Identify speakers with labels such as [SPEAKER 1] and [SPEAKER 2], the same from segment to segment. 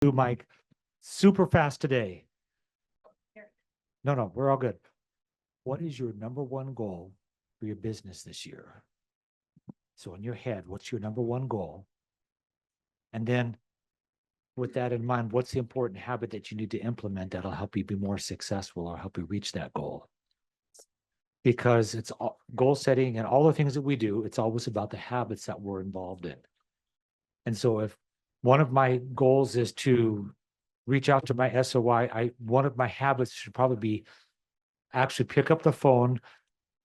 [SPEAKER 1] do, Mike, super fast today. No, we're all good. What is your number one goal for your business this year? So in your head, what's your number one goal? And then with that in mind, what's the important habit that you need to implement that'll help you be more successful or help you reach that goal? Because it's goal setting and all the things that we do, it's always about the habits that we're involved in. And so if one of my goals is to reach out to my SOI, one of my habits should probably be actually pick up the phone,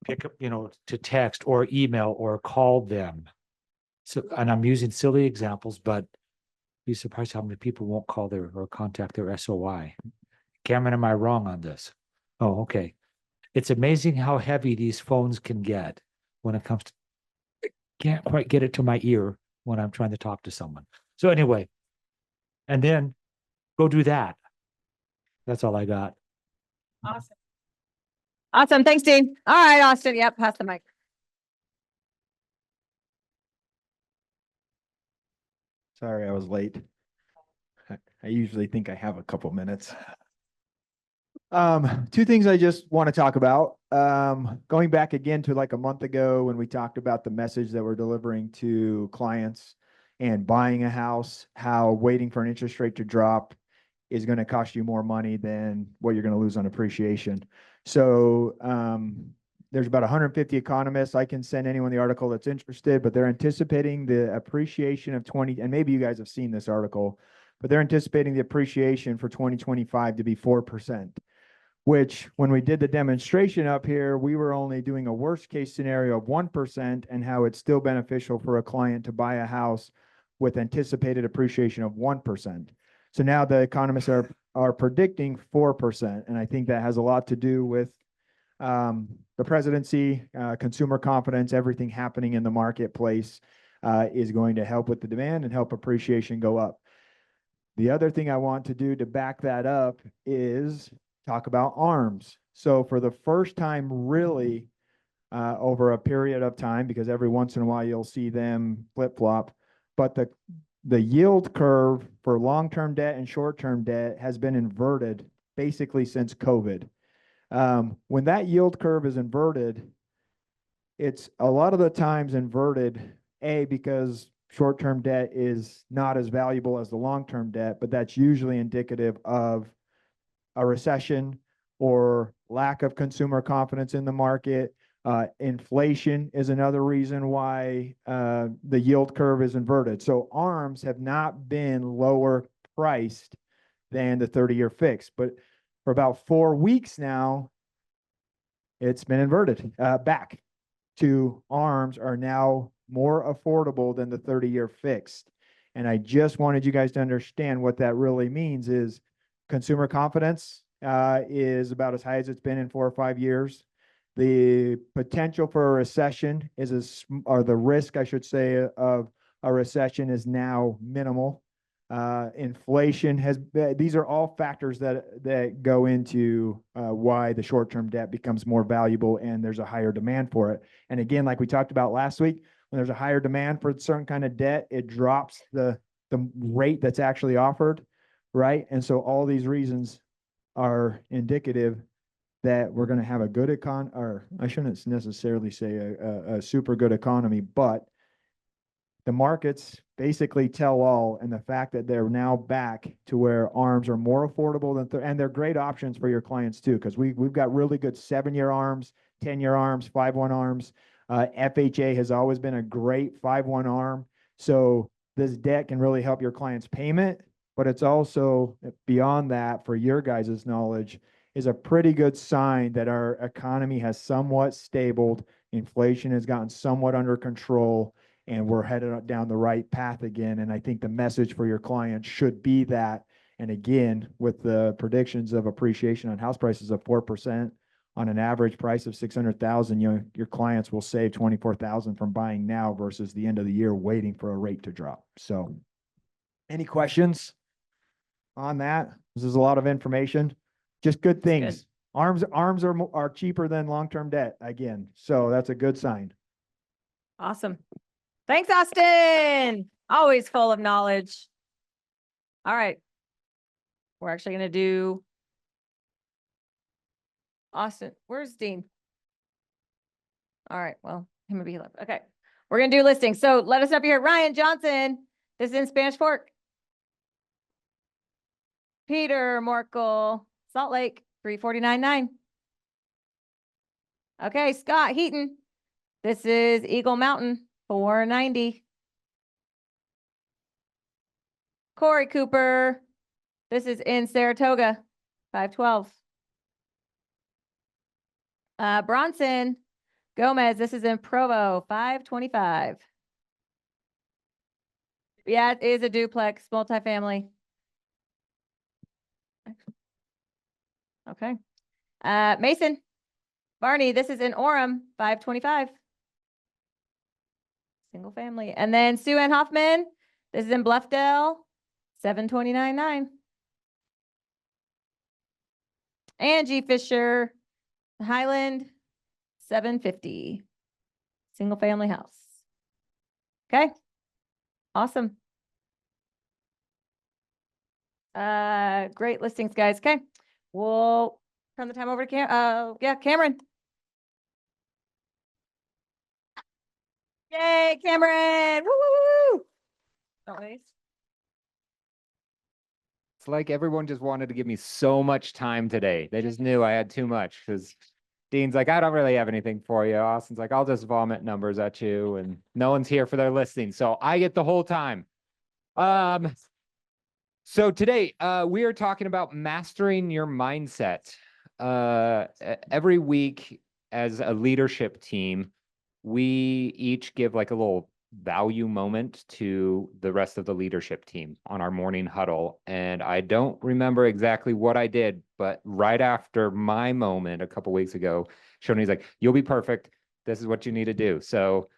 [SPEAKER 1] pick up, to text or email or call them. So, and I'm using silly examples, but be surprised how many people won't call their or contact their SOI. Cameron, am I wrong on this? Oh, okay. It's amazing how heavy these phones can get when it comes to, can't quite get it to my ear when I'm trying to talk to someone. So anyway, and then go do that. That's all I got.
[SPEAKER 2] Awesome. Awesome. Thanks, Dean. All right, Austin. Yep. Pass the mic.
[SPEAKER 3] Sorry, I was late. I usually think I have a couple minutes. Two things I just want to talk about. Going back again to like a month ago when we talked about the message that we're delivering to clients and buying a house, how waiting for an interest rate to drop is going to cost you more money than what you're going to lose on appreciation. So there's about 150 economists. I can send anyone the article that's interested, but they're anticipating the appreciation of 20, and maybe you guys have seen this article, but they're anticipating the appreciation for 2025 to be 4%, which when we did the demonstration up here, we were only doing a worst case scenario of 1% and how it's still beneficial for a client to buy a house with anticipated appreciation of 1%. So now the economists are predicting 4. And I think that has a lot to do with the presidency, consumer confidence, everything happening in the marketplace is going to help with the demand and help appreciation go up. The other thing I want to do to back that up is talk about ARMs. So for the first time, really, over a period of time, because every once in a while you'll see them flip-flop, but the yield curve for long-term debt and short-term debt has been inverted basically since COVID. When that yield curve is inverted, it's a lot of the times inverted, because short-term debt is not as valuable as the long-term debt, but that's usually indicative of a recession or lack of consumer confidence in the market. Inflation is another reason why the yield curve is inverted. So ARMs have not been lower priced than the 30-year fix, but for about 4 weeks now, it's been inverted back to ARMs are now more affordable than the 30-year fixed. And I just wanted you guys to understand what that really means is consumer confidence is about as high as it's been in 4 or 5 years. The potential for a recession or the risk, I should say, of a recession is now minimal. Inflation these are all factors that go into why the short-term debt becomes more valuable and there's a higher demand for it. And again, like we talked about last week, when there's a higher demand for a certain kind of debt, it drops the rate that's actually offered, right? And so all these reasons are indicative that we're going to have a good or I shouldn't necessarily say a super good economy, but the markets basically tell all, and the fact that they're now back to where ARMs are more affordable and they're great options for your clients too, because we've got really good 7-year ARMs, 10-year ARMs, 5/1 ARMs. FHA has always been a great 5/1 ARM. So this debt can really help your client's payment, but it's also beyond that, for your guys' knowledge, is a pretty good sign that our economy has somewhat stabled, inflation has gotten somewhat under control, and we're headed down the right path again. And I think the message for your clients should be that. And again, with the predictions of appreciation on house prices of 4% on an average price of 600,000, your clients will save 24,000 from buying now versus the end of the year waiting for a rate to drop. So any questions on that? This is a lot of information. Just good things.
[SPEAKER 2] Good.
[SPEAKER 3] ARMs are cheaper than long-term debt again. So that's a good sign.
[SPEAKER 2] Awesome. Thanks, Austin. Always full of knowledge. All right. We're actually gonna do Austin. Where's Dean? All right, well, him and be left. Okay, we're gonna do listings. So let us know if you're here. Ryan Johnson, this is in Spanish Fork. Peter Morkel, Salt Lake, 349.9. Okay, Scott Heaton, this is Eagle Mountain, 490. Corey Cooper, this is in Saratoga, 512. Bronson Gomez, this is in Provo, 525. Yeah, it is a duplex, multifamily. Okay. Mason Barney, this is in Orem, 525. Single family. And then Sue Ann Hoffman, this is in Bluffdale, 729.9. Angie Fisher, Highland, 750. Single family house. Okay. Awesome. Great listings, guys. Okay. We'll turn the time over to Cameron. Yay, Cameron. Woo, woo, woo. Always.
[SPEAKER 4] It's like everyone just wanted to give me so much time today. They just knew I had too much because Dean's like, I don't really have anything for you. Austin's like, I'll just vomit numbers at you, and no one's here for their listing. So I get the whole time. So today, we are talking about mastering your mindset. Every week as a leadership team, we each give like a little value moment to the rest of the leadership team on our morning huddle. And I don't remember exactly what I did, but right after my moment a couple weeks ago, Shoney's like, you'll be perfect. This is what you need to do. So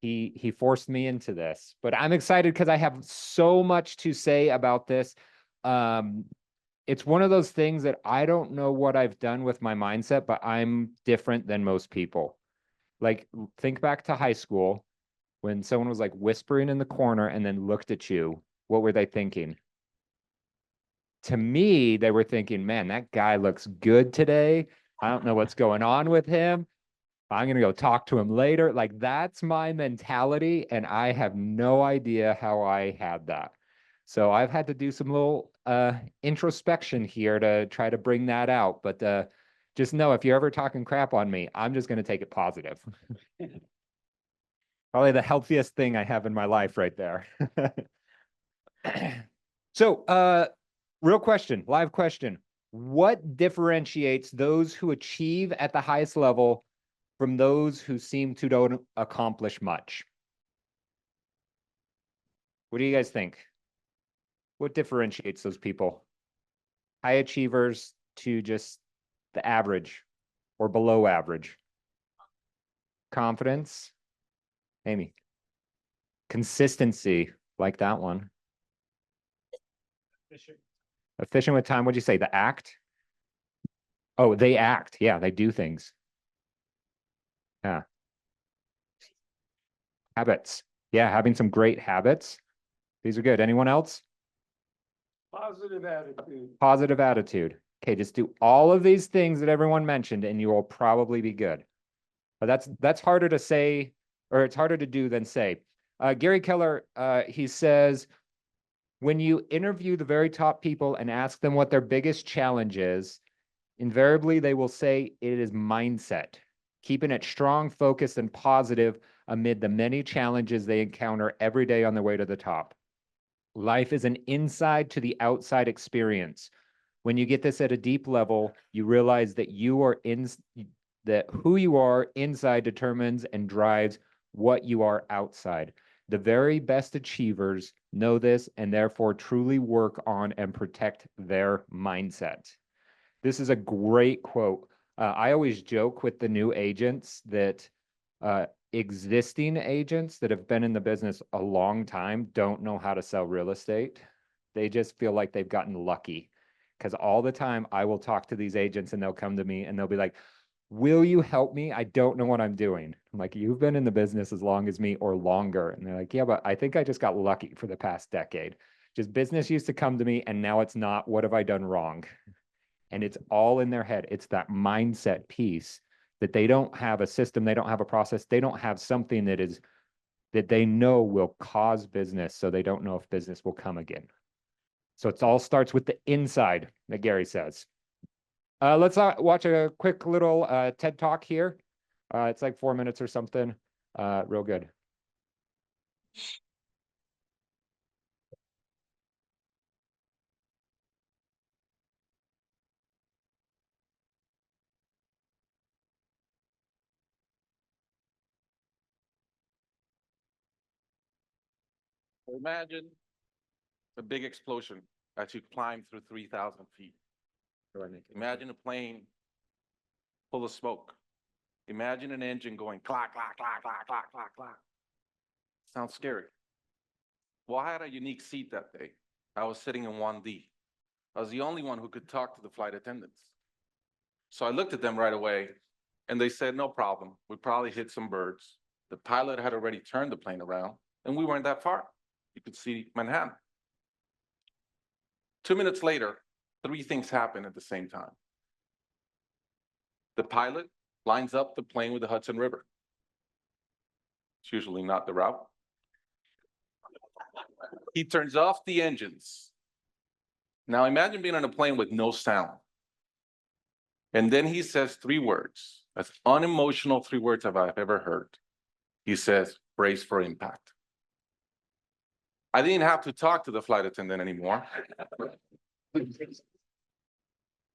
[SPEAKER 4] he forced me into this, but I'm excited because I have so much to say about this. It's one of those things that I don't know what I've done with my mindset, but I'm different than most people. Like, think back to high school when someone was like whispering in the corner and then looked at you. What were they thinking? To me, they were thinking, man, that guy looks good today. I don't know what's going on with him. I'm going to go talk to him later. Like, that's my mentality. And I have no idea how I had that. So I've had to do some little introspection here to try to bring that out. But just know, if you're ever talking crap on me, I'm just going to take it positive. Probably the healthiest thing I have in my life right there. So real question, live question. What differentiates those who achieve at the highest level from those who seem to don't accomplish much? What do you guys think? What differentiates those people? High achievers to just the average or below average? Confidence? Amy? Consistency, like that one. Efficient with time. What'd you say? The act? Oh, they act. Yeah, they do things. Yeah. Habits. Yeah, having some great habits. These are good. Anyone else?
[SPEAKER 5] Positive attitude.
[SPEAKER 4] Positive attitude. Okay, just do all of these things that everyone mentioned and you will probably be good. But that's harder to say, or it's harder to do than say. Gary Keller, he says, when you interview the very top people and ask them what their biggest challenge is, invariably they will say it is mindset, keeping it strong, focused, and positive amid the many challenges they encounter every day on their way to the top. Life is an inside to the outside experience. When you get this at a deep level, you realize that that who you are inside determines and drives what you are outside. The very best achievers know this and therefore truly work on and protect their mindset. This is a great quote. I always joke with the new agents that existing agents that have been in the business a long time don't know how to sell real estate. They just feel like they've gotten lucky, because all the time I will talk to these agents and they'll come to me and they'll be like, will you help me? I don't know what I'm doing. I'm like, you've been in the business as long as me or longer. And they're like, yeah, but I think I just got lucky for the past decade. Just business used to come to me and now it's not. What have I done wrong? And it's all in their head. It's that mindset piece that they don't have a system, they don't have a process, they don't have something that they know will cause business, so they don't know if business will come again. So it all starts with the inside, that Gary says. Let's watch a quick little TED Talk here. It's like 4 minutes or something. Real good.
[SPEAKER 6] Imagine a big explosion as you climb through 3,000 feet. Imagine a plane full of smoke. Imagine an engine going clack, clack, clack, clack, clack, clack, clack. Sounds scary. Well, I had a unique seat that day. I was sitting in 1D. I was the only one who could talk to the flight attendants. So I looked at them right away and they said, no problem. We probably hit some birds. The pilot had already turned the plane around and we weren't that far. You could see Manhattan. 2 minutes later, 3 things happen at the same time. The pilot lines up the plane with the Hudson River. It's usually not the route. He turns off the engines. Now imagine being on a plane with no sound. And then he says 3 words, as unemotional 3 words I've ever heard. He says, brace for impact. I didn't have to talk to the flight attendant anymore.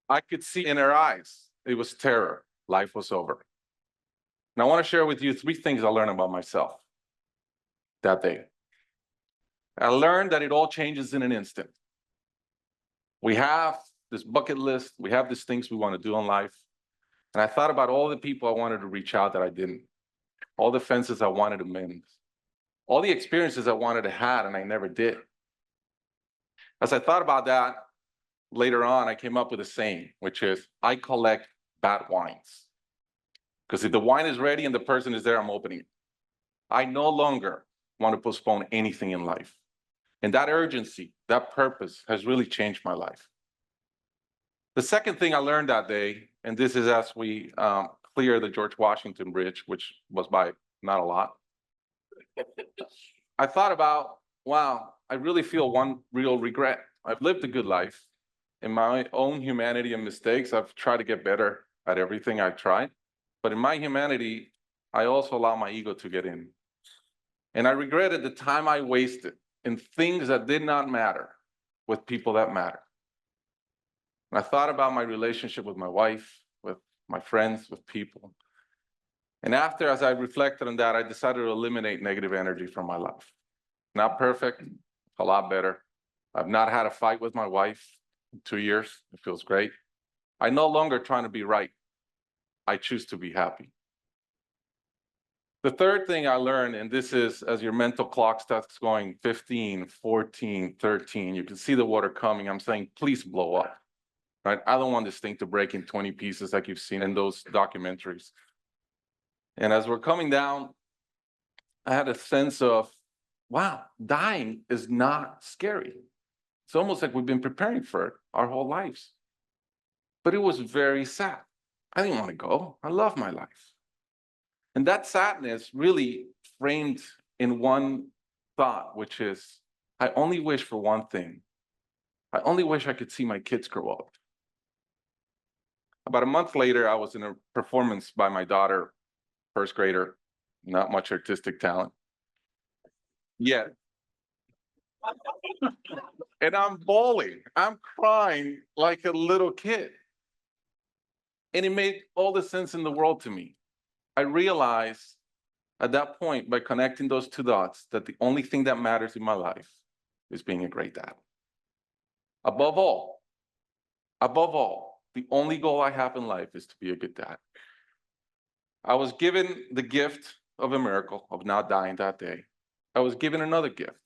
[SPEAKER 6] I could see in her eyes, it was terror. Life was over. And I want to share with you 3 things I learned about myself that day. I learned that it all changes in an instant. We have this bucket list. We have these things we want to do in life. And I thought about all the people I wanted to reach out that I didn't. All the fences I wanted to mend. All the experiences I wanted to have and I never did. As I thought about that, later on, I came up with a saying, which is, I collect bad wines. Because if the wine is ready and the person is there, I'm opening it. I no longer want to postpone anything in life. And that urgency, that purpose has really changed my life. The second thing I learned that day, and this is as we clear the George Washington Bridge, which was by not a lot. I thought about, wow, I really feel one real regret. I've lived a good life. In my own humanity and mistakes, I've tried to get better at everything I've tried. But in my humanity, I also allow my ego to get in. And I regretted the time I wasted in things that did not matter with people that matter. And I thought about my relationship with my wife, with my friends, with people. And after, as I reflected on that, I decided to eliminate negative energy from my life. Not perfect, a lot better. I've not had a fight with my wife in 2 years. It feels great. I'm no longer trying to be right. I choose to be happy. The third thing I learned, and this is as your mental clock starts going 15, 14, 13, you can see the water coming. I'm saying, please blow up, right? I don't want this thing to break in 20 pieces like you've seen in those documentaries. And as we're coming down, I had a sense of, wow, dying is not scary. It's almost like we've been preparing for it our whole lives. But it was very sad. I didn't want to go. I love my life. And that sadness really framed in one thought, which is, I only wish for one thing. I only wish I could see my kids grow up. About a month later, I was in a performance by my daughter, first grader, not much artistic talent. Yet. And I'm bawling, I'm crying like a little kid. And it made all the sense in the world to me. I realized at that point, by connecting those 2 dots, that the only thing that matters in my life is being a great dad. Above all, the only goal I have in life is to be a good dad. I was given the gift of a miracle of not dying that day. I was given another gift,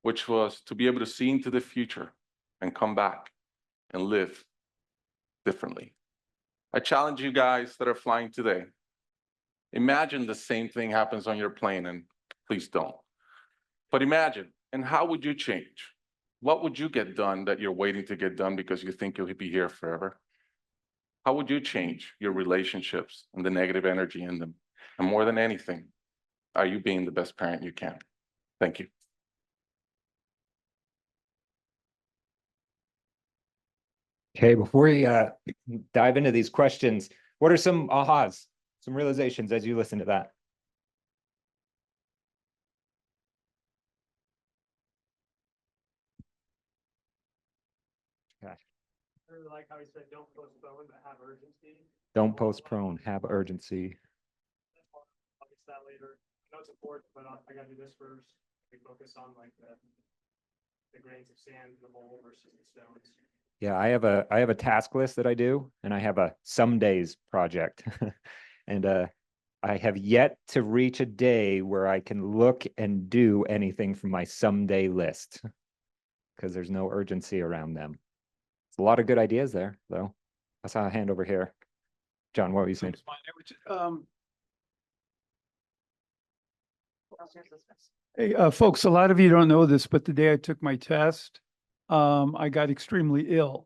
[SPEAKER 6] which was to be able to see into the future and come back and live differently. I challenge you guys that are flying today. Imagine the same thing happens on your plane, and please don't. But imagine, and how would you change? what would you get done that you're waiting to get done because you think you'll be here forever? How would you change your relationships and the negative energy in them? And more than anything, are you being the best parent you can? Thank you.
[SPEAKER 4] Okay, before we dive into these questions, what are some ahas, some realizations as you listen to that?
[SPEAKER 5] I really like how he said, don't postpone, but have urgency.
[SPEAKER 4] Don't postpone, have urgency.
[SPEAKER 5] I'll get to that later. I know it's important, but I gotta do this first. We focus on like the grains of sand in the bowl versus the stones.
[SPEAKER 4] Yeah, I have a task list that I do, and I have a some days project. And I have yet to reach a day where I can look and do anything from my someday list because there's no urgency around them. It's a lot of good ideas there, though. I saw a hand over here. John, what were you saying?
[SPEAKER 5] Hey, folks, a lot of you don't know this, but the day I took my test, I got extremely ill.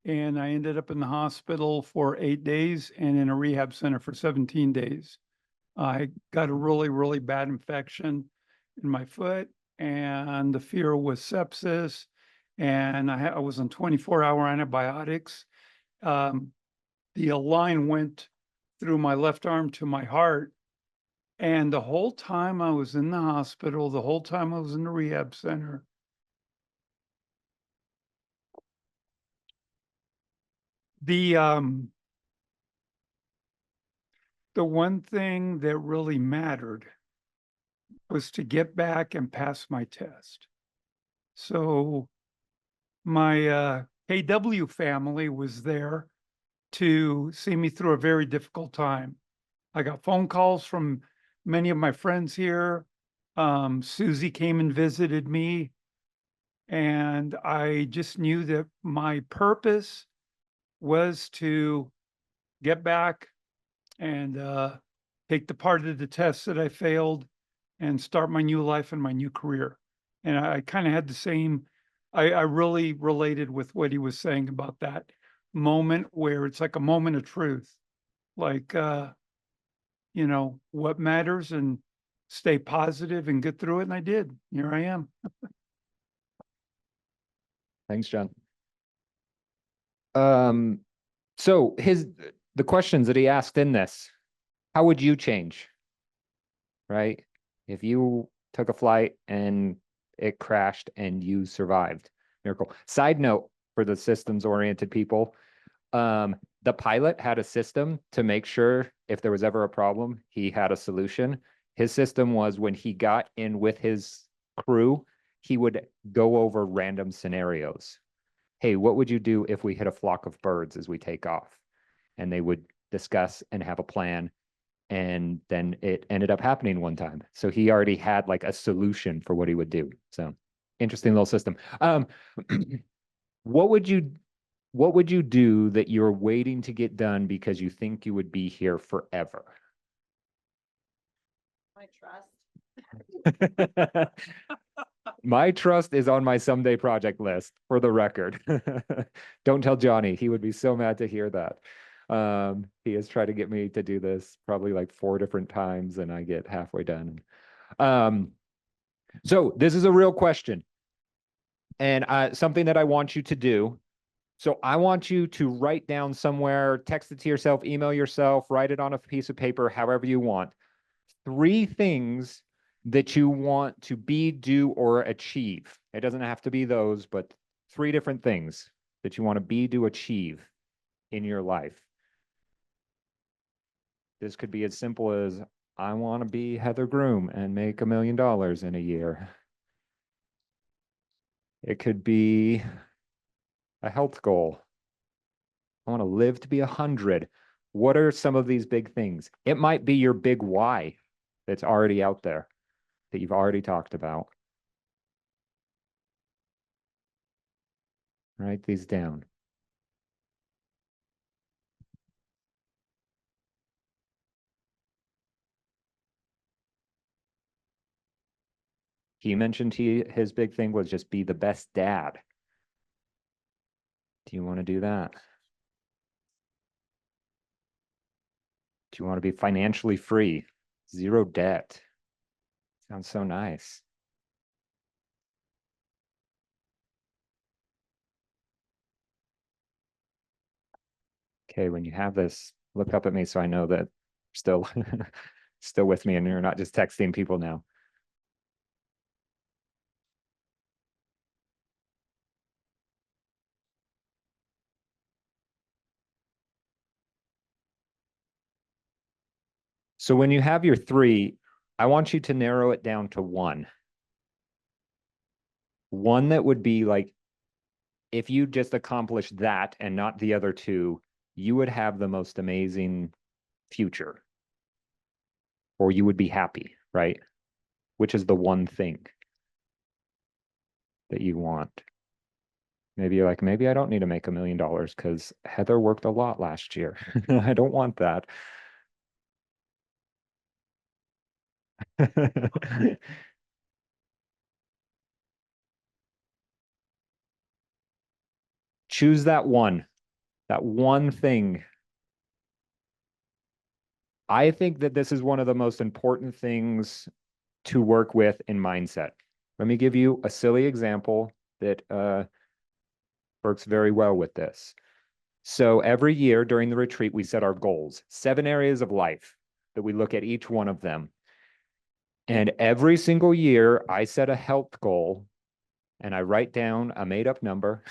[SPEAKER 5] And I ended up in the hospital for 8 days and in a rehab center for 17 days. I got a really, really bad infection in my foot, and the fear was sepsis. And I was on 24-hour antibiotics. The line went through my left arm to my heart. And the whole time I was in the hospital, the whole time I was in the rehab center, the one thing that really mattered was to get back and pass my test. So my KW family was there to see me through a very difficult time. I got phone calls from many of my friends here. Susie came and visited me, and I just knew that my purpose was to get back and take the part of the test that I failed and start my new life and my new career. And I kind of had the same, I really related with what he was saying about that moment where it's like a moment of truth. Like, you know, what matters and stay positive and get through it. And I did. Here I am.
[SPEAKER 4] Thanks, John. So the questions that he asked in this, how would you change? Right? If you took a flight and it crashed and you survived, miracle. Side note for the systems oriented people, the pilot had a system to make sure if there was ever a problem, he had a solution. His system was when he got in with his crew, he would go over random scenarios. Hey, what would you do if we hit a flock of birds as we take off? And they would discuss and have a plan. And then it ended up happening one time. So he already had like a solution for what he would do. So interesting little system. What would you do that you're waiting to get done because you think you would be here forever?
[SPEAKER 2] My trust.
[SPEAKER 4] My trust is on my someday project list, for the record. Don't tell Johnny. He would be so mad to hear that. He has tried to get me to do this probably like 4 different times, and I get halfway done. So this is a real question, and something that I want you to do. So I want you to write down somewhere, text it to yourself, email yourself, write it on a piece of paper, however you want. 3 things that you want to be, do, or achieve. It doesn't have to be those, but 3 different things that you want to be, do, achieve in your life. This could be as simple as, I want to be Heather Groom and make $1 million in a year. It could be a health goal. I want to live to be 100. What are some of these big things? It might be your big why that's already out there, that you've already talked about. Write these down. He mentioned his big thing was just be the best dad. Do you want to do that? Do you want to be financially free? Zero debt. Sounds so nice. Okay, when you have this, look up at me so I know that you're still still with me and you're not just texting people now. So when you have your 3, I want you to narrow it down to 1. One that would be like, if you just accomplish that and not the other 2, you would have the most amazing future. Or you would be happy, right? Which is the one thing that you want. Maybe you're like, maybe I don't need to make $1 million because Heather worked a lot last year. I don't want that. Choose that one thing. I think that this is one of the most important things to work with in mindset. Let me give you a silly example that works very well with this. So every year during the retreat, we set our goals, 7 areas of life that we look at each one of them. And every single year I set a health goal and I write down a made up number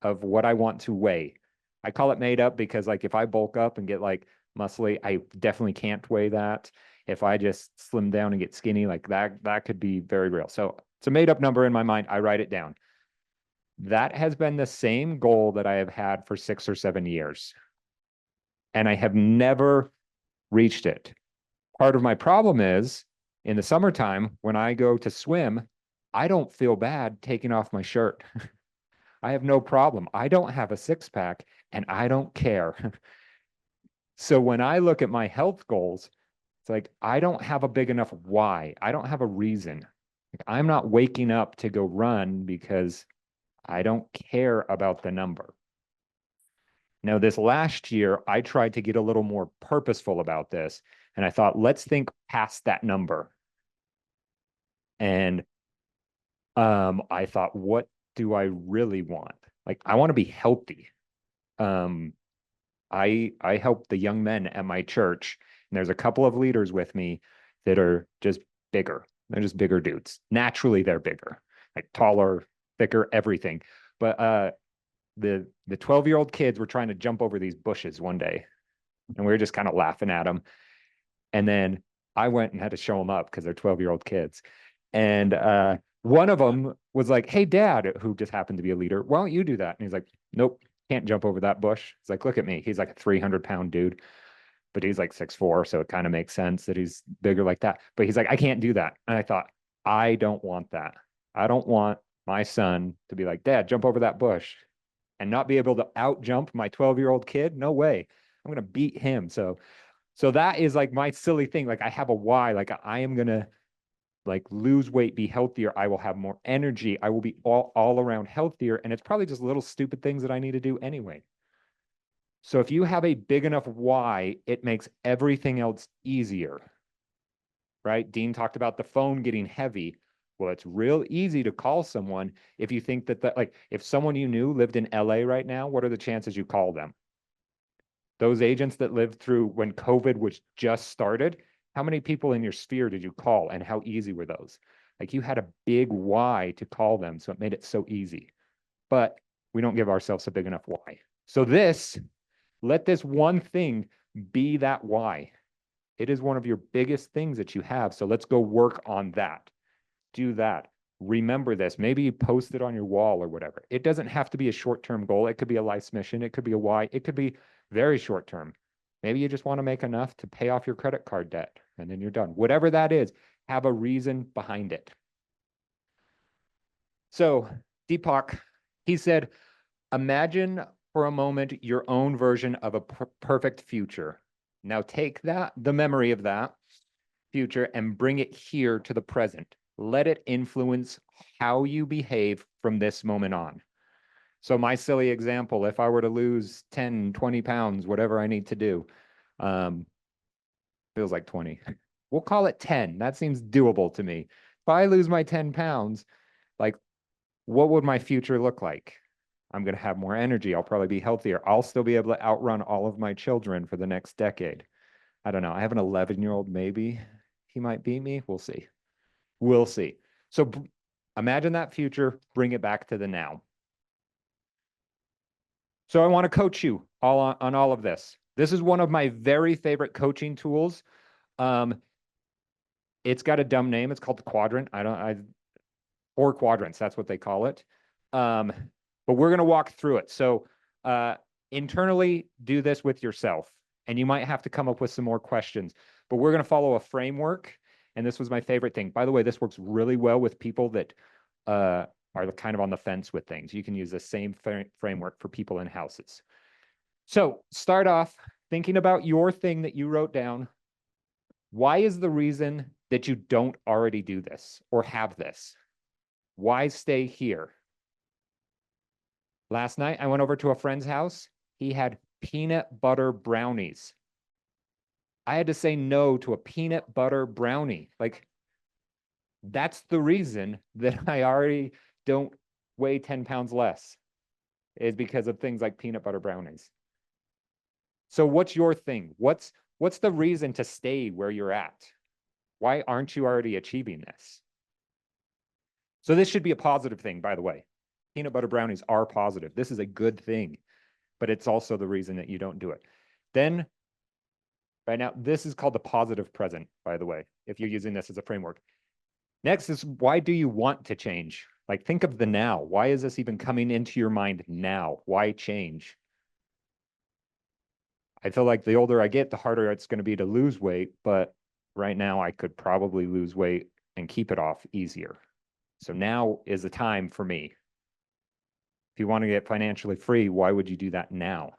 [SPEAKER 4] of what I want to weigh. I call it made up because like if I bulk up and get like muscly, I definitely can't weigh that. If I just slim down and get skinny, like that could be very real. So it's a made up number in my mind. I write it down. That has been the same goal that I have had for 6 or 7 years. And I have never reached it. Part of my problem is in the summertime, when I go to swim, I don't feel bad taking off my shirt. I have no problem. I don't have a 6-pack and I don't care. So when I look at my health goals, it's like, I don't have a big enough why. I don't have a reason. Like, I'm not waking up to go run because I don't care about the number. Now, this last year, I tried to get a little more purposeful about this. And I thought, let's think past that number. And I thought, what do I really want? Like, I want to be healthy. I help the young men at my church, and there's a couple of leaders with me that are just bigger. They're just bigger dudes. Naturally, they're bigger, like taller, thicker, everything. But the 12-year-old kids were trying to jump over these bushes one day, and we were just kind of laughing at them. And then I went and had to show them up because they're 12-year-old kids. And one of them was like, "Hey, Dad," who just happened to be a leader, "why don't you do that?" And he's like, "Nope. Can't jump over that bush." It's like, look at me. He's like a 300-pound dude, but he's like 6'4". So it kind of makes sense that he's bigger like that. But he's like, I can't do that. And I thought, I don't want that. I don't want my son to be like, "Dad, jump over that bush," and not be able to out jump my 12-year-old kid. No way. I'm going to beat him. So that is like my silly thing. Like I have a why, like I am going to like lose weight, be healthier. I will have more energy. I will be all around healthier. And it's probably just little stupid things that I need to do anyway. So if you have a big enough why, it makes everything else easier, right? Dean talked about the phone getting heavy. Well, it's real easy to call someone if you think that like if someone you knew lived in LA right now, what are the chances you call them? Those agents that lived through when COVID was just started, how many people in your sphere did you call and how easy were those? Like you had a big why to call them, so it made it so easy. But we don't give ourselves a big enough why. So let this one thing be that why. It is one of your biggest things that you have. So let's go work on that. Do that. Remember this. Maybe you post it on your wall or whatever. It doesn't have to be a short-term goal. It could be a life's mission. It could be a why. It could be very short-term. Maybe you just want to make enough to pay off your credit card debt and then you're done. Whatever that is, have a reason behind it. So Deepak, he said, imagine for a moment your own version of a perfect future. Now take the memory of that future and bring it here to the present. let it influence how you behave from this moment on. So my silly example, if I were to lose 10, 20 pounds, whatever I need to do, feels like 20. We'll call it 10. That seems doable to me. If I lose my 10 pounds, like, what would my future look like? I'm going to have more energy. I'll probably be healthier. I'll still be able to outrun all of my children for the next decade. I don't know. I have an 11-year-old, maybe he might beat me. We'll see. We'll see. So imagine that future, bring it back to the now. So I want to coach you all on all of this. This is one of my very favorite coaching tools. It's got a dumb name. It's called the quadrant. 4 quadrants. That's what they call it. But we're going to walk through it. So internally, do this with yourself. And you might have to come up with some more questions. But we're going to follow a framework. And this was my favorite thing. By the way, this works really well with people that are kind of on the fence with things. You can use the same framework for people in houses. So start off thinking about your thing that you wrote down. Why is the reason that you don't already do this or have this? Why stay here? Last night, I went over to a friend's house. He had peanut butter brownies. I had to say no to a peanut butter brownie. Like, that's the reason that I already don't weigh 10 pounds less, is because of things like peanut butter brownies. So what's your thing? What's the reason to stay where you're at? Why aren't you already achieving this? So this should be a positive thing, by the way. Peanut butter brownies are positive. This is a good thing, but it's also the reason that you don't do it. Then, right now, this is called the positive present, by the way, if you're using this as a framework. Next is, why do you want to change? Like, think of the now. Why is this even coming into your mind now? Why change? I feel like the older I get, the harder it's going to be to lose weight, but right now I could probably lose weight and keep it off easier. So now is the time for me. If you want to get financially free, why would you do that now?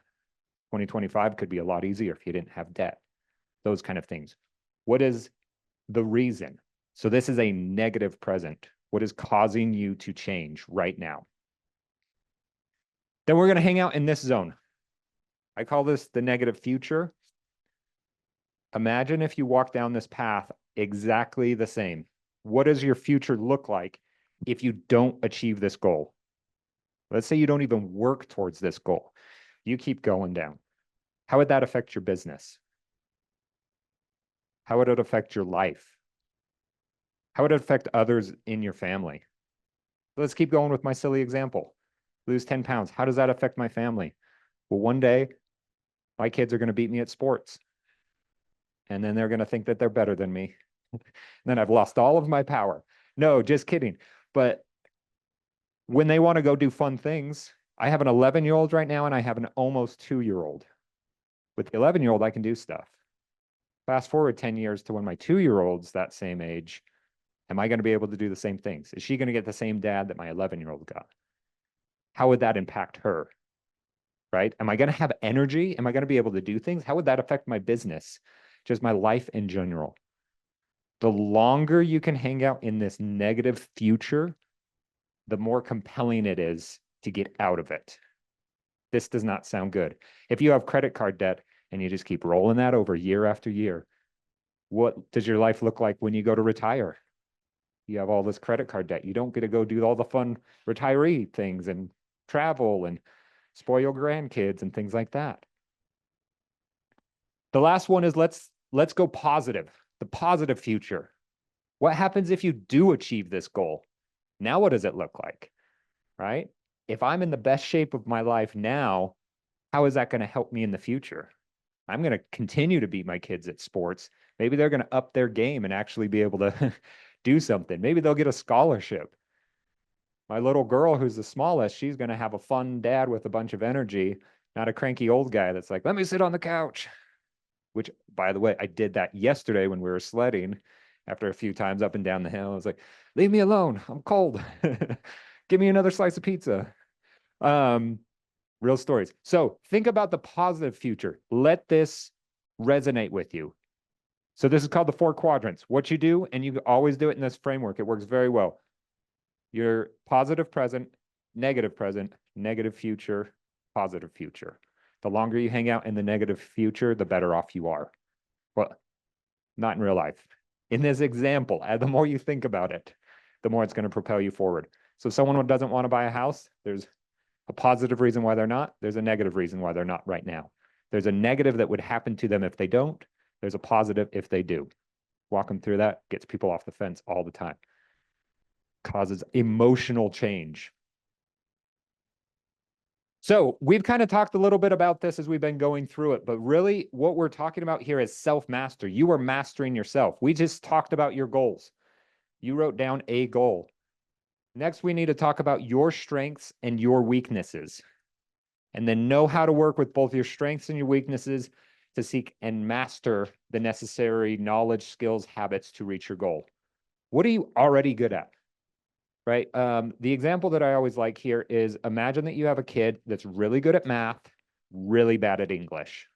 [SPEAKER 4] 2025 could be a lot easier if you didn't have debt. Those kind of things. What is the reason? So this is a negative present. What is causing you to change right now? Then we're going to hang out in this zone. I call this the negative future. Imagine if you walk down this path exactly the same. What does your future look like if you don't achieve this goal? Let's say you don't even work towards this goal. You keep going down. How would that affect your business? How would it affect your life? How would it affect others in your family? Let's keep going with my silly example. Lose 10 pounds. How does that affect my family? Well, one day, my kids are going to beat me at sports. And then they're going to think that they're better than me. Then I've lost all of my power. No, just kidding. But when they want to go do fun things, I have an 11-year-old right now and I have an almost 2-year-old. With the 11-year-old, I can do stuff. Fast forward 10 years to when my 2-year-old's that same age, am I going to be able to do the same things? Is she going to get the same dad that my 11-year-old got? How would that impact her? Right? Am I going to have energy? Am I going to be able to do things? How would that affect my business? Just my life in general. The longer you can hang out in this negative future, the more compelling it is to get out of it. This does not sound good. If you have credit card debt and you just keep rolling that over year after year, what does your life look like when you go to retire? You have all this credit card debt. You don't get to go do all the fun retiree things and travel and spoil your grandkids and things like that. The last one is let's go positive, the positive future. What happens if you do achieve this goal? Now, what does it look like, right? If I'm in the best shape of my life now, how is that going to help me in the future? I'm going to continue to beat my kids at sports. Maybe they're going to up their game and actually be able to do something. Maybe they'll get a scholarship. My little girl, who's the smallest, she's going to have a fun dad with a bunch of energy, not a cranky old guy that's like, let me sit on the couch. Which, by the way, I did that yesterday when we were sledding after a few times up and down the hill. I was like, leave me alone. I'm cold. Give me another slice of pizza. Real stories. So think about the positive future. Let this resonate with you. So this is called the 4 quadrants. What you do, and you always do it in this framework. It works very well. Your positive present, negative future, positive future. The longer you hang out in the negative future, the better off you are. Well, not in real life. In this example, the more you think about it, the more it's going to propel you forward. So someone who doesn't want to buy a house, there's a positive reason why they're not. There's a negative reason why they're not right now. There's a negative that would happen to them if they don't. There's a positive if they do. Walk them through that, gets people off the fence all the time. Causes emotional change. So we've kind of talked a little bit about this as we've been going through it, but really what we're talking about here is self-master. You are mastering yourself. We just talked about your goals. You wrote down a goal. Next, we need to talk about your strengths and your weaknesses, and then know how to work with both your strengths and your weaknesses to seek and master the necessary knowledge, skills, habits to reach your goal. What are you already good at? Right? The example that I always like here is imagine that you have a kid that's really good at math, really bad at English.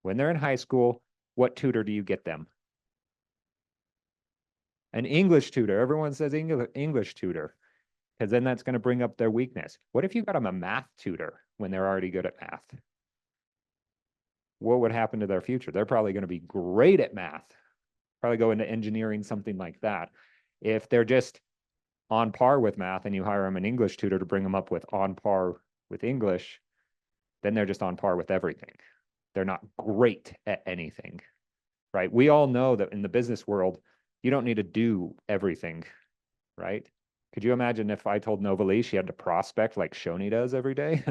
[SPEAKER 4] When they're in high school, what tutor do you get them? An English tutor. Everyone says English tutor, because then that's going to bring up their weakness. What if you got them a math tutor when they're already good at math? What would happen to their future? They're probably going to be great at math, probably go into engineering, something like that. If they're just on par with math and you hire them an English tutor to bring them up with on par with English, then they're just on par with everything. They're not great at anything, right? We all know that in the business world, you don't need to do everything, right? Could you imagine if I told Novalee she had to prospect like Shoni does every day?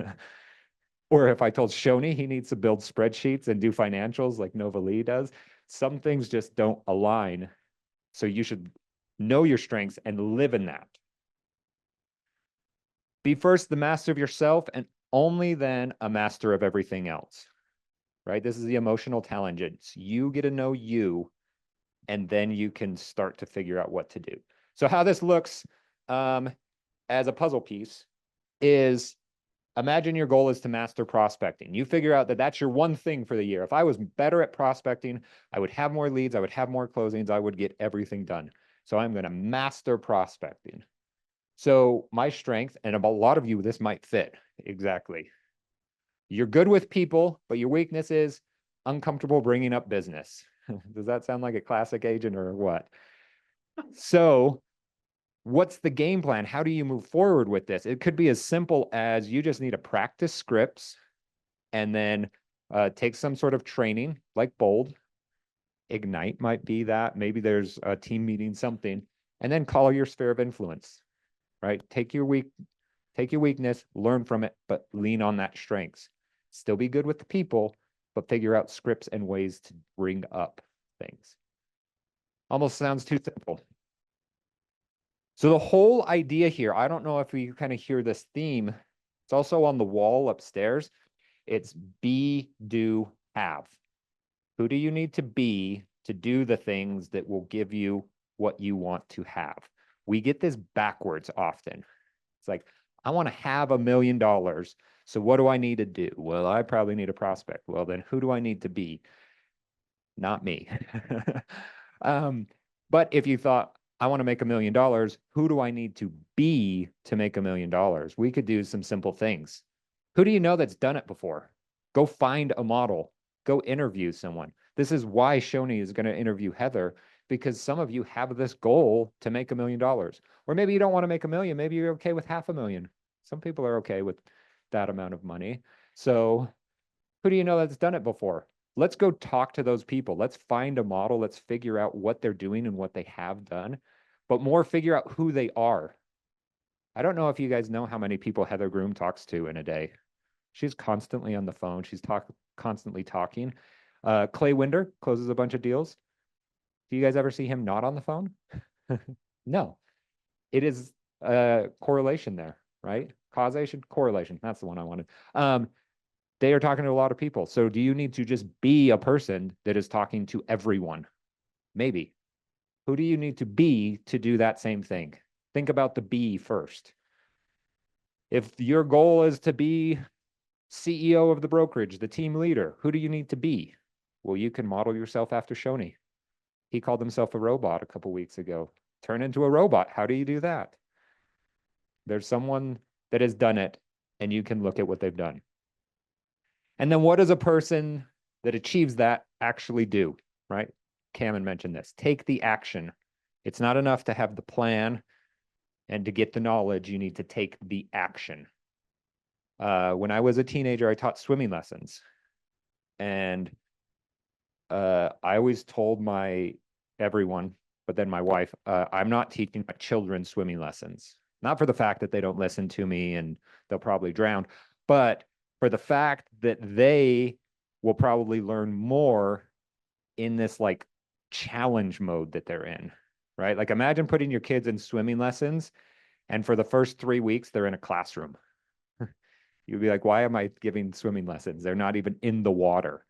[SPEAKER 4] Or if I told Shoni he needs to build spreadsheets and do financials like Novalee does? Some things just don't align. So you should know your strengths and live in that. Be first the master of yourself and only then a master of everything else, right? This is the emotional talent. You get to know you, and then you can start to figure out what to do. So how this looks as a puzzle piece is, imagine your goal is to master prospecting. You figure out that that's your one thing for the year. If I was better at prospecting, I would have more leads, I would have more closings, I would get everything done. So I'm going to master prospecting. So my strength, and a lot of you, this might fit exactly. You're good with people, but your weakness is uncomfortable bringing up business. Does that sound like a classic agent or what? So what's the game plan? How do you move forward with this? It could be as simple as you just need to practice scripts and then take some sort of training like Bold. Ignite might be that. Maybe there's a team meeting, something, and then call your sphere of influence, right? Take your weakness, learn from it, but lean on that strengths. Still be good with the people, but figure out scripts and ways to bring up things. Almost sounds too simple. So the whole idea here, I don't know if you kind of hear this theme. It's also on the wall upstairs. It's be, do, have. Who do you need to be to do the things that will give you what you want to have? We get this backwards often. It's like, I want to have $1 million. So what do I need to do? Well, I probably need a prospect. Well, then who do I need to be? Not me. But if you thought, I want to make $1 million, who do I need to be to make $1 million? We could do some simple things. Who do you know that's done it before? Go find a model. Go interview someone. This is why Shoni is going to interview Heather, because some of you have this goal to make $1 million. Or maybe you don't want to make $1 million. Maybe you're okay with $500,000. Some people are okay with that amount of money. So who do you know that's done it before? Let's go talk to those people. Let's find a model. Let's figure out what they're doing and what they have done, but more figure out who they are. I don't know if you guys know how many people Heather Groom talks to in a day. She's constantly on the phone. She's constantly talking. Clay Winder closes a bunch of deals. Do you guys ever see him not on the phone? No. It is a correlation there, right? Causation, correlation. That's the one I wanted. They are talking to a lot of people. So do you need to just be a person that is talking to everyone? Maybe. Who do you need to be to do that same thing? Think about the be first. If your goal is to be CEO of the brokerage, the team leader, who do you need to be? Well, you can model yourself after Shoni. He called himself a robot a couple weeks ago. Turn into a robot. How do you do that? There's someone that has done it, and you can look at what they've done. And then what does a person that achieves that actually do, right? Cameron mentioned this. Take the action. It's not enough to have the plan and to get the knowledge. You need to take the action. When I was a teenager, I taught swimming lessons. And I always told everyone, but then my wife, I'm not teaching my children swimming lessons. Not for the fact that they don't listen to me and they'll probably drown, but for the fact that they will probably learn more in this like challenge mode that they're in, right? Like imagine putting your kids in swimming lessons and for the first 3 weeks, they're in a classroom. You'd be like, why am I giving swimming lessons? They're not even in the water.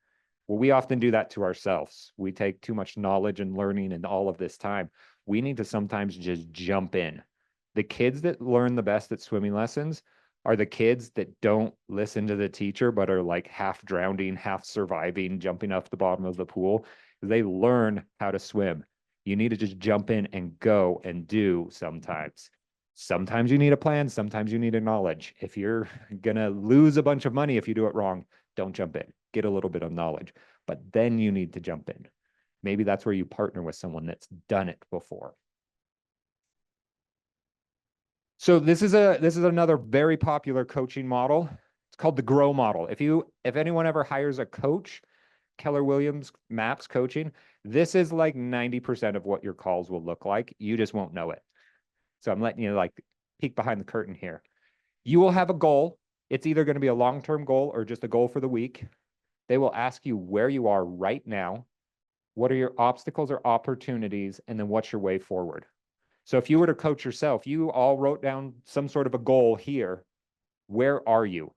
[SPEAKER 4] Well, we often do that to ourselves. We take too much knowledge and learning and all of this time. We need to sometimes just jump in. The kids that learn the best at swimming lessons are the kids that don't listen to the teacher, but are like half drowning, half surviving, jumping off the bottom of the pool. They learn how to swim. You need to just jump in and go and do sometimes. Sometimes you need a plan. Sometimes you need a knowledge. If you're going to lose a bunch of money if you do it wrong, don't jump in. Get a little bit of knowledge, but then you need to jump in. Maybe that's where you partner with someone that's done it before. So this is another very popular coaching model. It's called the GROW model. If anyone ever hires a coach, Keller Williams MAPS coaching, this is like 90% of what your calls will look like. You just won't know it. So I'm letting you like peek behind the curtain here. You will have a goal. It's either going to be a long-term goal or just a goal for the week. They will ask you where you are right now. What are your obstacles or opportunities? And then what's your way forward? So if you were to coach yourself, you all wrote down some sort of a goal here. Where are you?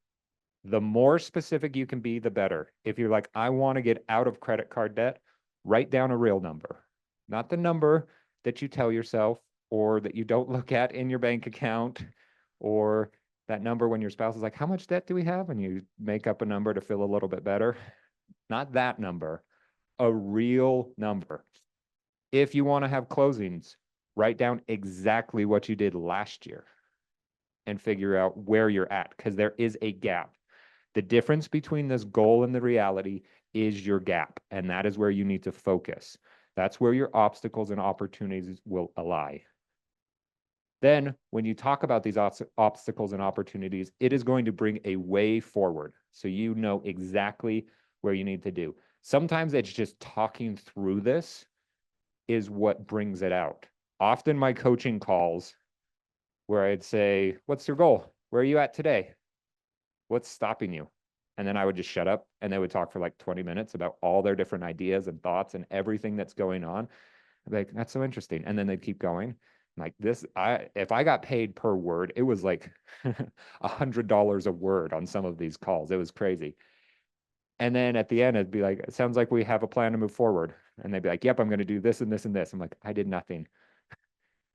[SPEAKER 4] The more specific you can be, the better. If you're like, I want to get out of credit card debt, write down a real number, not the number that you tell yourself or that you don't look at in your bank account, or that number when your spouse is like, how much debt do we have? And you make up a number to feel a little bit better. Not that number, a real number. If you want to have closings, write down exactly what you did last year and figure out where you're at, because there is a gap. The difference between this goal and the reality is your gap, and that is where you need to focus. That's where your obstacles and opportunities will lie. Then when you talk about these obstacles and opportunities, it is going to bring a way forward. So you know exactly where you need to do. Sometimes it's just talking through this is what brings it out. Often my coaching calls where I'd say, what's your goal? Where are you at today? What's stopping you? And then I would just shut up and they would talk for like 20 minutes about all their different ideas and thoughts and everything that's going on. I'd be like, that's so interesting. And then they'd keep going. Like this, if I got paid per word, it was like $100 a word on some of these calls. It was crazy. And then at the end, it'd be like, it sounds like we have a plan to move forward. And they'd be like, yep, I'm going to do this and this and this. I'm like, I did nothing.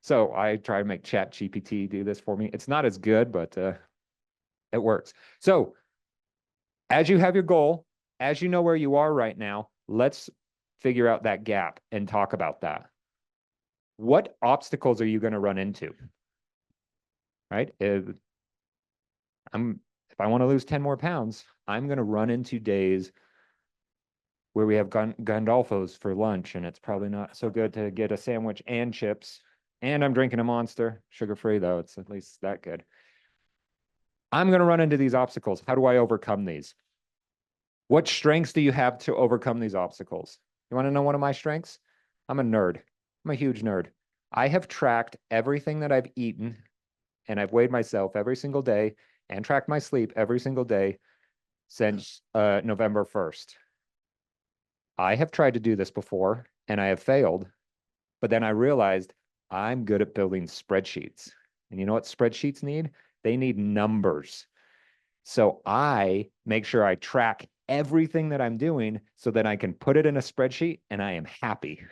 [SPEAKER 4] So I try to make ChatGPT do this for me. It's not as good, but it works. So as you have your goal, as you know where you are right now, let's figure out that gap and talk about that. What obstacles are you going to run into? Right? If I want to lose 10 more pounds, I'm going to run into days where we have Gandolfo's for lunch, and it's probably not so good to get a sandwich and chips. And I'm drinking a Monster, sugar-free though. It's at least that good. I'm going to run into these obstacles. How do I overcome these? What strengths do you have to overcome these obstacles? You want to know one of my strengths? I'm a nerd. I'm a huge nerd. I have tracked everything that I've eaten, and I've weighed myself every single day and tracked my sleep every single day since November 1st. I have tried to do this before and I have failed, but then I realized I'm good at building spreadsheets. And you know what spreadsheets need? They need numbers. So I make sure I track everything that I'm doing so that I can put it in a spreadsheet and I am happy.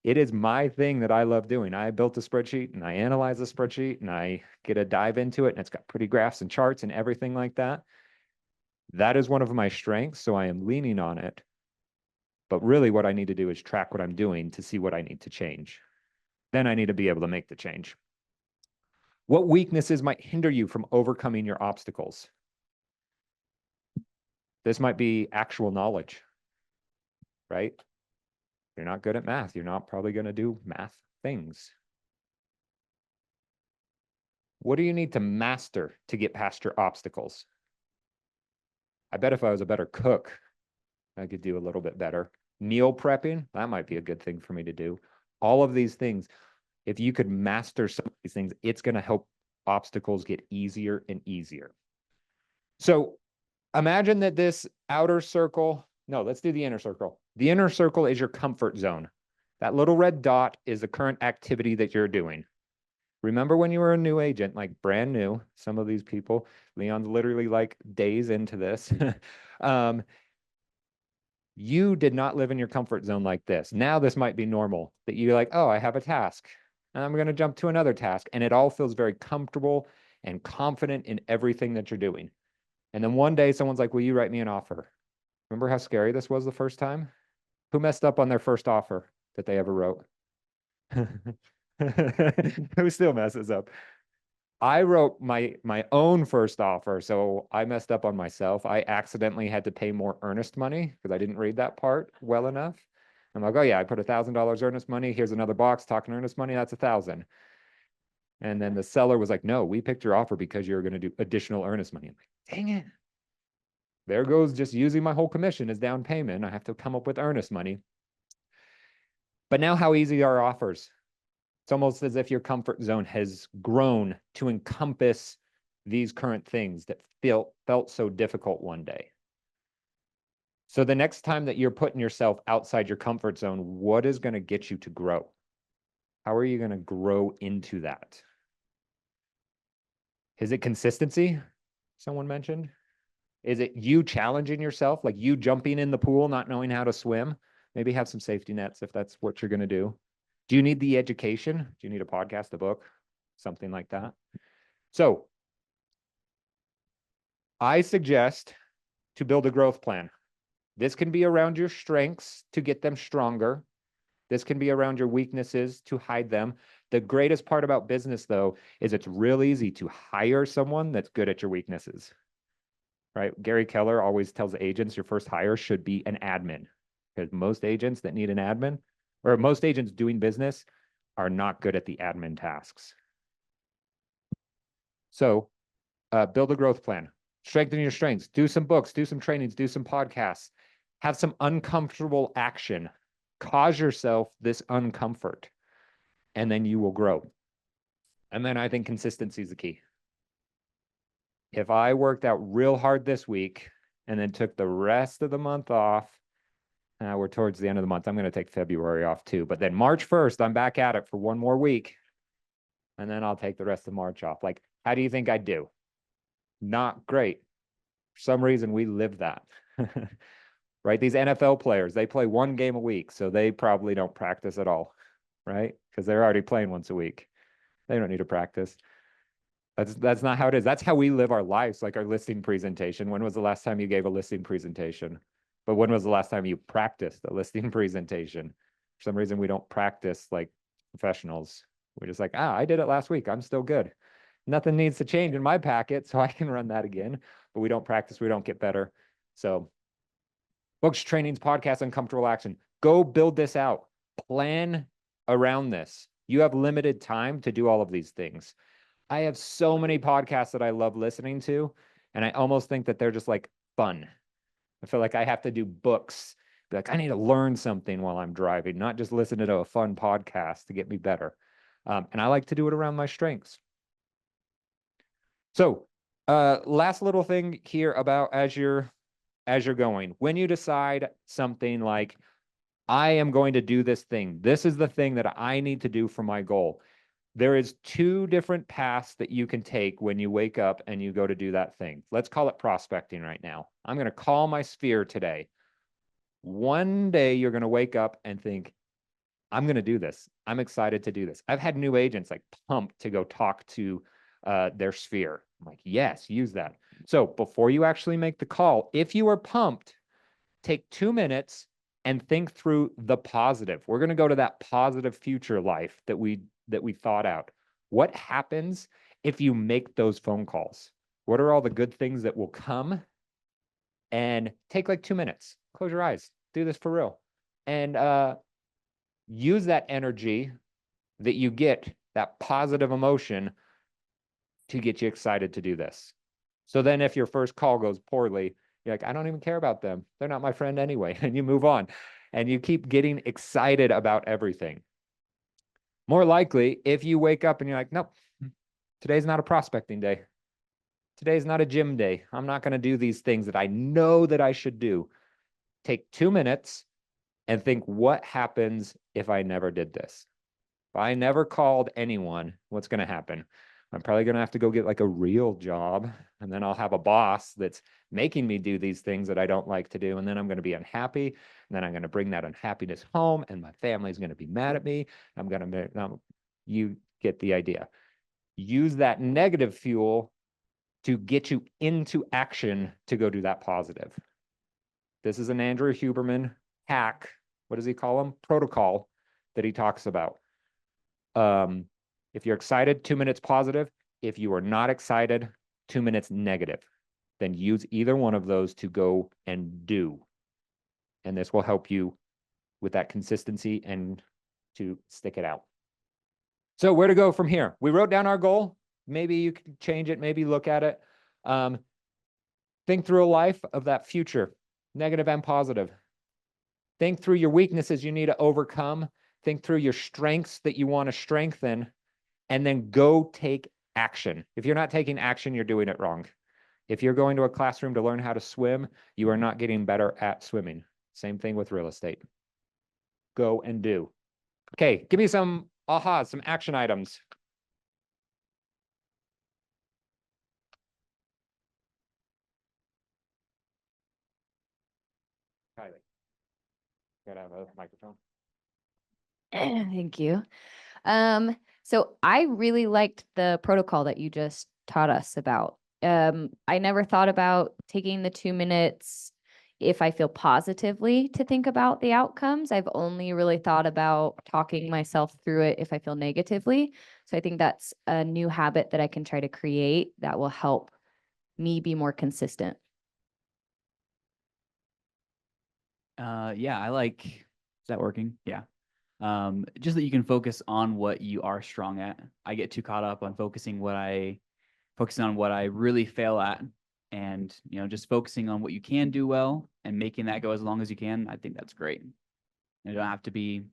[SPEAKER 4] It is my thing that I love doing. I built a spreadsheet and I analyze the spreadsheet and I get a dive into it, and it's got pretty graphs and charts and everything like that. That is one of my strengths, so I am leaning on it. But really what I need to do is track what I'm doing to see what I need to change. Then I need to be able to make the change. What weaknesses might hinder you from overcoming your obstacles? This might be actual knowledge, right? You're not good at math. You're not probably going to do math things. What do you need to master to get past your obstacles? I bet if I was a better cook, I could do a little bit better. Meal prepping, that might be a good thing for me to do. All of these things, if you could master some of these things, it's going to help obstacles get easier and easier. So imagine that this outer circle, no, let's do the inner circle. The inner circle is your comfort zone. That little red dot is the current activity that you're doing. Remember when you were a new agent, like brand new, some of these people, Leon's literally like days into this. You did not live in your comfort zone like this. Now this might be normal, that you're like, oh, I have a task and I'm going to jump to another task. And it all feels very comfortable and confident in everything that you're doing. And then one day someone's like, will you write me an offer? Remember how scary this was the first time? Who messed up on their first offer that they ever wrote? Who still messes up? I wrote my own first offer, so I messed up on myself. I accidentally had to pay more earnest money because I didn't read that part well enough. I'm like, oh yeah, I put $1,000 earnest money. Here's another box talking earnest money. That's 1,000. And then the seller was like, no, we picked your offer because you're going to do additional earnest money. I'm like, dang it. There goes just using my whole commission as down payment. I have to come up with earnest money. But now how easy are offers? It's almost as if your comfort zone has grown to encompass these current things that felt so difficult one day. So the next time that you're putting yourself outside your comfort zone, what is going to get you to grow? How are you going to grow into that? Is it consistency? Someone mentioned. Is it you challenging yourself, like you jumping in the pool, not knowing how to swim? Maybe have some safety nets if that's what you're going to do. Do you need the education? Do you need a podcast, a book, something like that? So I suggest to build a growth plan. This can be around your strengths to get them stronger. This can be around your weaknesses to hide them. The greatest part about business, though, is it's real easy to hire someone that's good at your weaknesses, right? Gary Keller always tells agents your first hire should be an admin, because most agents that need an admin, or most agents doing business, are not good at the admin tasks. So build a growth plan, strengthen your strengths, do some books, do some trainings, do some podcasts, have some uncomfortable action, cause yourself this uncomfort, and then you will grow. And then I think consistency is the key. If I worked out real hard this week and then took the rest of the month off, we're towards the end of the month. I'm going to take February off too. But then March 1st, I'm back at it for one more week. And then I'll take the rest of March off. Like, how do you think I'd do? Not great. For some reason, we live that. Right? These NFL players, they play one game a week. So they probably don't practice at all. Right? Because they're already playing once a week. They don't need to practice. That's not how it is. That's how we live our lives, like our listing presentation. When was the last time you gave a listing presentation? But when was the last time you practiced a listing presentation? For some reason, we don't practice like professionals. We're just like, I did it last week. I'm still good. Nothing needs to change in my packet, so I can run that again. But we don't practice. We don't get better. So books, trainings, podcasts, uncomfortable action. Go build this out. Plan around this. You have limited time to do all of these things. I have so many podcasts that I love listening to, and I almost think that they're just like fun. I feel like I have to do books. Be like, I need to learn something while I'm driving, not just listen to a fun podcast to get me better. And I like to do it around my strengths. So last little thing here about as you're going, when you decide something like, I am going to do this thing, this is the thing that I need to do for my goal. There is two different paths that you can take when you wake up and you go to do that thing. Let's call it prospecting right now. I'm going to call my sphere today. One day you're going to wake up and think, I'm going to do this. I'm excited to do this. I've had new agents like pumped to go talk to their sphere. I'm like, yes, use that. So before you actually make the call, if you are pumped, take 2 minutes and think through the positive. We're going to go to that positive future life that we thought out. What happens if you make those phone calls? What are all the good things that will come? And take like 2 minutes, close your eyes, do this for real. And use that energy that you get, that positive emotion, to get you excited to do this. So then if your first call goes poorly, you're like, I don't even care about them. They're not my friend anyway. And you move on and you keep getting excited about everything. More likely, if you wake up and you're like, nope, today's not a prospecting day. Today's not a gym day. I'm not going to do these things that I know that I should do. Take 2 minutes and think, what happens if I never did this? If I never called anyone, what's going to happen? I'm probably going to have to go get like a real job, and then I'll have a boss that's making me do these things that I don't like to do. And then I'm going to be unhappy. And then I'm going to bring that unhappiness home, and my family's going to be mad at me. You get the idea. Use that negative fuel to get you into action to go do that positive. This is an Andrew Huberman hack. What does he call them? Protocol that he talks about. If you're excited, 2 minutes positive. If you are not excited, 2 minutes negative. Then use either one of those to go and do. And this will help you with that consistency and to stick it out. So where to go from here? We wrote down our goal. Maybe you can change it, maybe look at it. Think through a life of that future, negative and positive. Think through your weaknesses you need to overcome. Think through your strengths that you want to strengthen, and then go take action. If you're not taking action, you're doing it wrong. If you're going to a classroom to learn how to swim, you are not getting better at swimming. Same thing with real estate. Go and do. Okay, give me some ahas, some action items. Kylie, gotta have a microphone.
[SPEAKER 2] Thank you. So I really liked the protocol that you just taught us about. I never thought about taking the 2 minutes if I feel positively to think about the outcomes. I've only really thought about talking myself through it if I feel negatively. So I think that's a new habit that I can try to create that will help me be more consistent.
[SPEAKER 7] Yeah, is that working? Yeah. Just that you can focus on what you are strong at. I get too caught up on focusing on what I really fail at, and, just focusing on what you can do well and making that go as long as you can. I think that's great. You don't have to be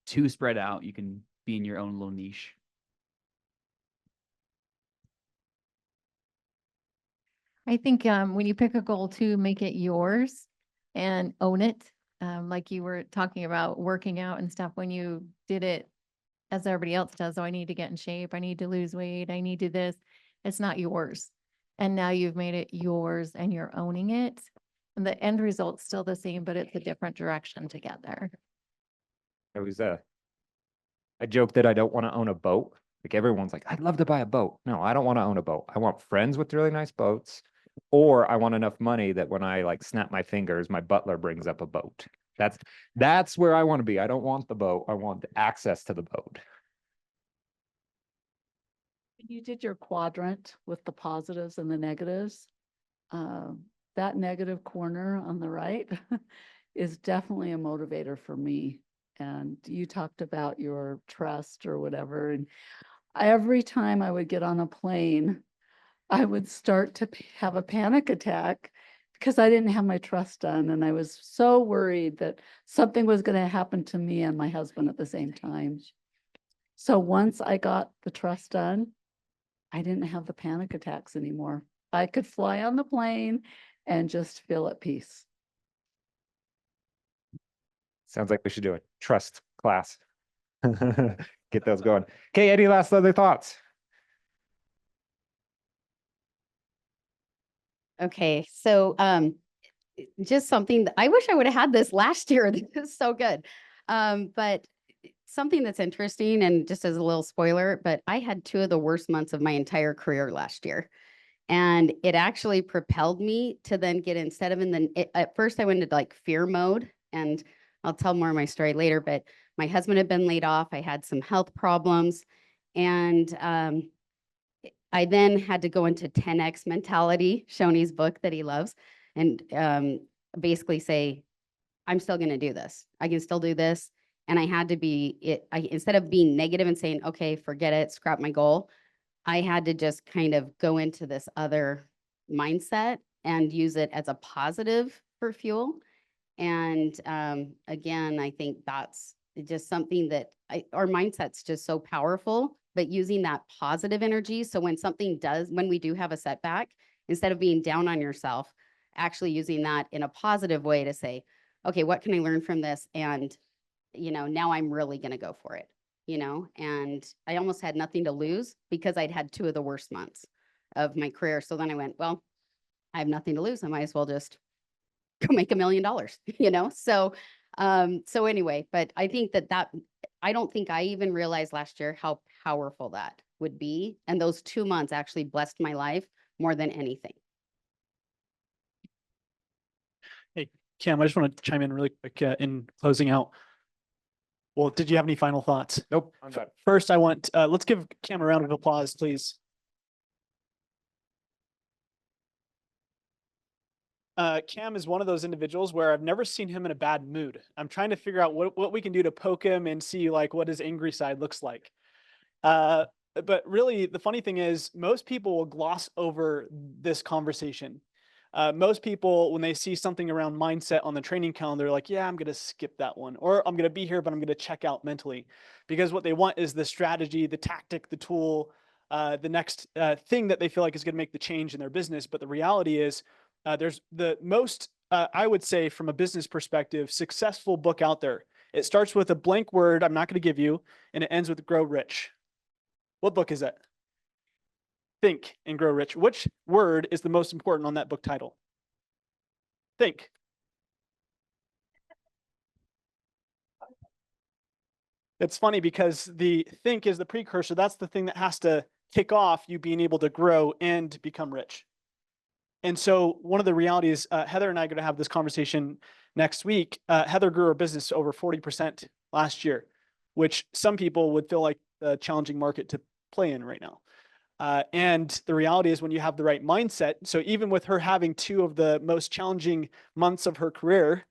[SPEAKER 7] too spread out. You can be in your own little niche.
[SPEAKER 8] I think when you pick a goal to make it yours and own it, like you were talking about working out and stuff, when you did it as everybody else does, oh, I need to get in shape, I need to lose weight, I need to do this, it's not yours. And now you've made it yours and you're owning it. And the end result's still the same, but it's a different direction together.
[SPEAKER 4] It was a joke that I don't want to own a boat. Like everyone's like, I'd love to buy a boat. No, I don't want to own a boat. I want friends with really nice boats, or I want enough money that when I like snap my fingers, my butler brings up a boat. That's where I want to be. I don't want the boat. I want access to the boat.
[SPEAKER 9] You did your quadrant with the positives and the negatives. That negative corner on the right is definitely a motivator for me. And you talked about your trust or whatever. And every time I would get on a plane, I would start to have a panic attack because I didn't have my trust done. And I was so worried that something was going to happen to me and my husband at the same time. So once I got the trust done, I didn't have the panic attacks anymore. I could fly on the plane and just feel at peace.
[SPEAKER 4] Sounds like we should do a trust class. Get those going. Okay, any last other thoughts?
[SPEAKER 10] Okay, so just something that I wish I would have had this last year. This is so good. But something that's interesting, and just as a little spoiler, but I had 2 of the worst months of my entire career last year. And it actually propelled me to then get, instead of at first I went into like fear mode and I'll tell more of my story later, but my husband had been laid off. I had some health problems, and I then had to go into 10X mentality, Shoney's book that he loves, and basically say, I'm still going to do this. I can still do this. And I had to be instead of being negative and saying, okay, forget it, scrap my goal, I had to just kind of go into this other mindset and use it as a positive for fuel. And again, I think that's just something that our mindset's just so powerful, but using that positive energy. So when when we do have a setback, instead of being down on yourself, actually using that in a positive way to say, okay, what can I learn from this? And, now I'm really going to go for it, and I almost had nothing to lose because I'd had 2 of the worst months of my career. So then I went, well, I have nothing to lose. I might as well just go make $1 million, So, so anyway, but I think that I don't think I even realized last year how powerful that would be. And those 2 months actually blessed my life more than anything.
[SPEAKER 11] Cam, I just want to chime in really quick in closing out. Well, did you have any final thoughts?
[SPEAKER 4] Nope, I'm done.
[SPEAKER 11] First, I want, let's give Cam a round of applause, please. Cam is one of those individuals where I've never seen him in a bad mood. I'm trying to figure out what we can do to poke him and see like what his angry side looks like. But really, the funny thing is most people will gloss over this conversation. Most people, when they see something around mindset on the training calendar, they're like, yeah, I'm going to skip that one, or I'm going to be here, but I'm going to check out mentally, because what they want is the strategy, the tactic, the tool, the next thing that they feel like is going to make the change in their business. But the reality is there's the most, I would say from a business perspective, successful book out there. It starts with a blank word I'm not going to give you, and it ends with Grow Rich. What book is that? Think and Grow Rich. Which word is the most important on that book title? Think. It's funny because the think is the precursor. That's the thing that has to kick off you being able to grow and become rich. And so one of the realities, Heather and I are going to have this conversation next week. Heather grew her business to over 40% last year, which some people would feel like a challenging market to play in right now. And the reality is when you have the right mindset, so even with her having 2 of the most challenging months of her career,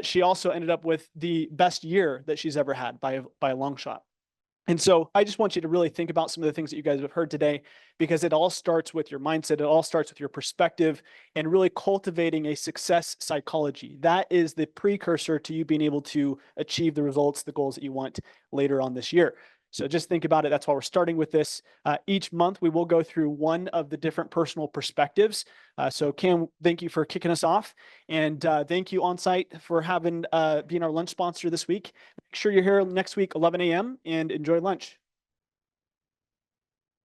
[SPEAKER 11] she also ended up with the best year that she's ever had by a long shot. And so I just want you to really think about some of the things that you guys have heard today, because it all starts with your mindset. It all starts with your perspective and really cultivating a success psychology. That is the precursor to you being able to achieve the results, the goals that you want later on this year. So just think about it. That's why we're starting with this. Each month, we will go through one of the different personal perspectives. So Cam, thank you for kicking us off. And thank you OnSite for having being our lunch sponsor this week. Make sure you're here next week, 11 a.m. and enjoy lunch.